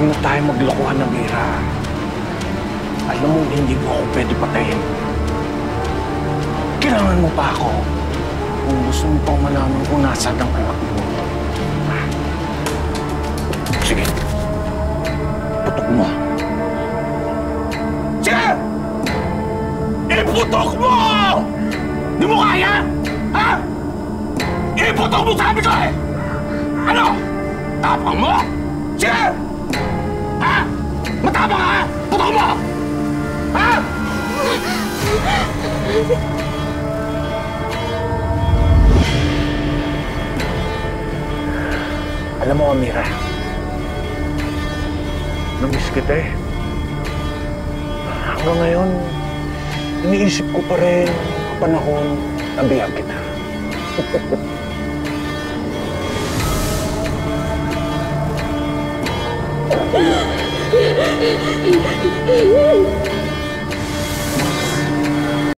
na tayo maglokohan ng Mira. Alam mo, hindi mo ako pwede patayin. Kailangan mo pa ako kung gusto mo pang malaman kung nasaan ang anak mo. Sige. Putok mo. Sige! Iputok mo! Di mo kaya? Ha? Iputok mo sabi ko eh! Ano? Tapang mo? Sige! Ha? Matapang ka! Putok mo! Ha? Alam mo, Amira, namiss kita eh. Hanggang ngayon, iniisip ko pa rin ang panahon na biyag kita.